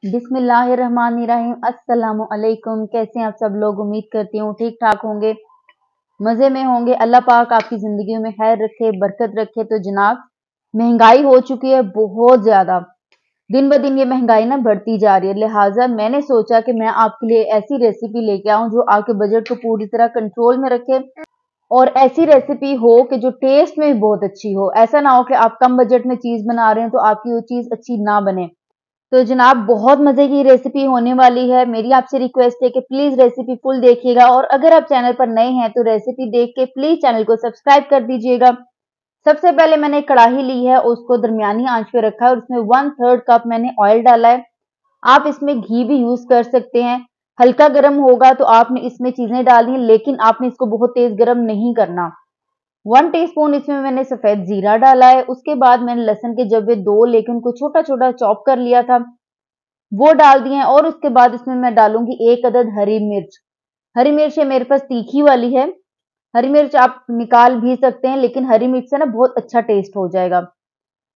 बिस्मिल्लाहिर्रहमानिर्रहीम। अस्सलामु अलैकुम। कैसे हैं आप सब लोग? उम्मीद करती हूँ ठीक ठाक होंगे, मज़े में होंगे। अल्लाह पाक आपकी ज़िंदगी में खैर रखे, बरकत रखे। तो जनाब, महंगाई हो चुकी है बहुत ज़्यादा, दिन ब दिन ये महंगाई ना बढ़ती जा रही है। लिहाजा मैंने सोचा कि मैं आपके लिए ऐसी रेसिपी लेके आऊँ जो आपके बजट को पूरी तरह कंट्रोल में रखे, और ऐसी रेसिपी हो कि जो टेस्ट में भी बहुत अच्छी हो। ऐसा ना हो कि आप कम बजट में चीज़ बना रहे हैं तो आपकी वो चीज़ अच्छी ना बने। तो जनाब, बहुत मजे की रेसिपी होने वाली है। मेरी आपसे रिक्वेस्ट है कि प्लीज रेसिपी फुल देखिएगा, और अगर आप चैनल पर नए हैं तो रेसिपी देख के प्लीज चैनल को सब्सक्राइब कर दीजिएगा। सबसे पहले मैंने कढ़ाई ली है, उसको दरमियानी आंच पे रखा है और उसमें 1/3 कप मैंने ऑयल डाला है। आप इसमें घी भी यूज कर सकते हैं। हल्का गर्म होगा तो आपने इसमें चीजें डालनी है, लेकिन आपने इसको बहुत तेज गर्म नहीं करना। 1 टीस्पून इसमें मैंने सफेद जीरा डाला है। उसके बाद मैंने लहसुन के जब्बे 2 लेके उनको छोटा छोटा चॉप कर लिया था, वो डाल दिए हैं। और उसके बाद इसमें मैं डालूंगी 1 अदद हरी मिर्च। हरी मिर्च ये मेरे पास तीखी वाली है। हरी मिर्च आप निकाल भी सकते हैं, लेकिन हरी मिर्च से ना बहुत अच्छा टेस्ट हो जाएगा।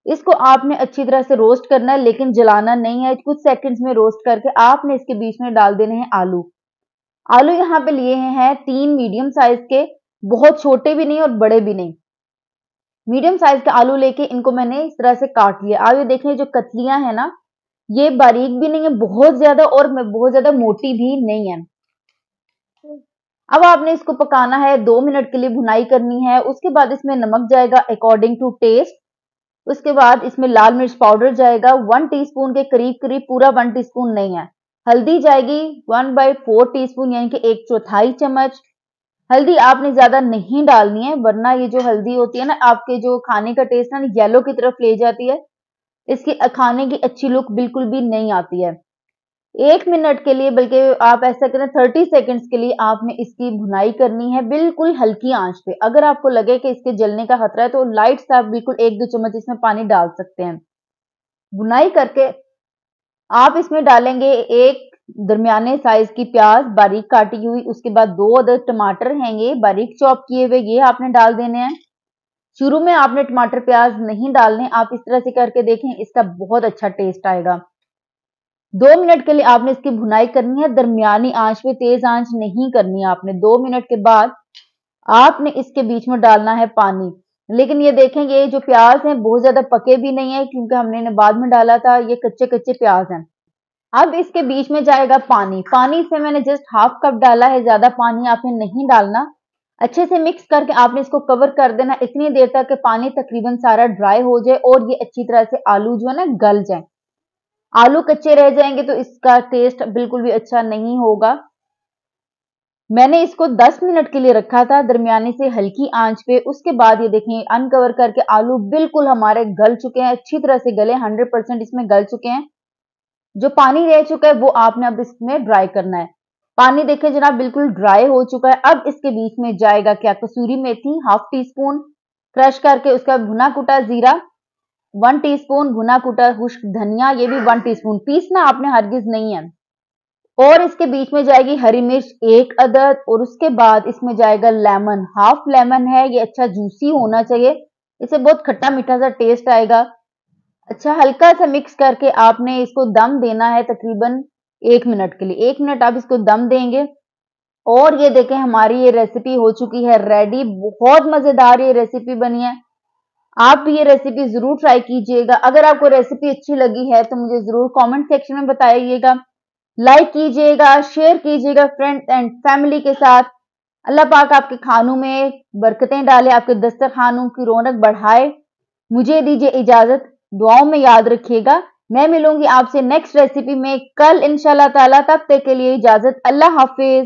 इसको आपने अच्छी तरह से रोस्ट करना है, लेकिन जलाना नहीं है। कुछ सेकंड्स में रोस्ट करके आपने इसके बीच में डाल देने हैं आलू। आलू यहाँ पे लिए हैं 3 मीडियम साइज के, बहुत छोटे भी नहीं और बड़े भी नहीं। मीडियम साइज के आलू लेके इनको मैंने इस तरह से काट लिया। आप ये देखें, जो कतलियां है ना, ये बारीक भी नहीं है बहुत ज्यादा और बहुत ज्यादा मोटी भी नहीं है। अब आपने इसको पकाना है, 2 मिनट के लिए भुनाई करनी है। उसके बाद इसमें नमक जाएगा अकॉर्डिंग टू टेस्ट। उसके बाद इसमें लाल मिर्च पाउडर जाएगा 1 टीस्पून के करीब करीब, पूरा 1 टीस्पून नहीं है। हल्दी जाएगी 1/4 टीस्पून, यानी कि 1/4 चम्मच। हल्दी आपने ज्यादा नहीं डालनी है, वरना ये जो हल्दी होती है ना, आपके जो खाने का टेस्ट ना येलो की तरफ ले जाती है। इसकी खाने की अच्छी लुक बिल्कुल भी नहीं आती है। 1 मिनट के लिए, बल्कि आप ऐसा करें 30 सेकंड्स के लिए आपने इसकी भुनाई करनी है, बिल्कुल हल्की आंच पे। अगर आपको लगे कि इसके जलने का खतरा है तो लाइट सा आप बिल्कुल 1-2 चम्मच इसमें पानी डाल सकते हैं। भुनाई करके आप इसमें डालेंगे एक दरमियाने साइज की प्याज बारीक काटी हुई। उसके बाद 2 अदद टमाटर हैं ये बारीक चॉप किए हुए, ये आपने डाल देने हैं। शुरू में आपने टमाटर प्याज नहीं डालने, आप इस तरह से करके देखें, इसका बहुत अच्छा टेस्ट आएगा। 2 मिनट के लिए आपने इसकी भुनाई करनी है, दरमियानी आंच पे, तेज आंच नहीं करनी है आपने। 2 मिनट के बाद आपने इसके बीच में डालना है पानी। लेकिन ये देखें, ये जो प्याज हैं बहुत ज्यादा पके भी नहीं है, क्योंकि हमने इन्हें बाद में डाला था। ये कच्चे कच्चे प्याज हैं। अब इसके बीच में जाएगा पानी। पानी से मैंने जस्ट ½ कप डाला है, ज्यादा पानी आपने नहीं डालना। अच्छे से मिक्स करके आपने इसको कवर कर देना इतनी देर तक कि पानी तकरीबन सारा ड्राई हो जाए और ये अच्छी तरह से आलू जो है ना गल जाए। आलू कच्चे रह जाएंगे तो इसका टेस्ट बिल्कुल भी अच्छा नहीं होगा। मैंने इसको 10 मिनट के लिए रखा था दरमियानी से हल्की आंच पे। उसके बाद ये देखें, अनकवर करके आलू बिल्कुल हमारे गल चुके हैं, अच्छी तरह से गले, 100% इसमें गल चुके हैं। जो पानी रह चुका है वो आपने अब इसमें ड्राई करना है। पानी देखें जनाब, बिल्कुल ड्राई हो चुका है। अब इसके बीच में जाएगा क्या, कसूरी मेथी ½ टीस्पून क्रश करके, उसका भुना कुटा जीरा 1 टीस्पून, भुना कुटा खुश्क धनिया ये भी 1 टीस्पून, पीसना आपने हरगिज नहीं है। और इसके बीच में जाएगी हरी मिर्च 1 अदद, और उसके बाद इसमें जाएगा लेमन, ½ लेमन है ये, अच्छा जूसी होना चाहिए, इससे बहुत खट्टा मीठा सा टेस्ट आएगा। अच्छा हल्का सा मिक्स करके आपने इसको दम देना है तकरीबन 1 मिनट के लिए। 1 मिनट आप इसको दम देंगे। और ये देखें, हमारी ये रेसिपी हो चुकी है रेडी। बहुत मजेदार ये रेसिपी बनी है। आप भी ये रेसिपी जरूर ट्राई कीजिएगा। अगर आपको रेसिपी अच्छी लगी है तो मुझे जरूर कमेंट सेक्शन में बताइएगा, लाइक कीजिएगा, शेयर कीजिएगा फ्रेंड्स एंड फैमिली के साथ। अल्लाह पाक आपके खानों में बरकतें डाले, आपके दस्तरखानों की रौनक बढ़ाए। मुझे दीजिए इजाजत, दुआओं में याद रखिएगा। मैं मिलूंगी आपसे नेक्स्ट रेसिपी में कल इंशाल्लाह ताला। तब तक के लिए इजाजत, अल्लाह हाफिज।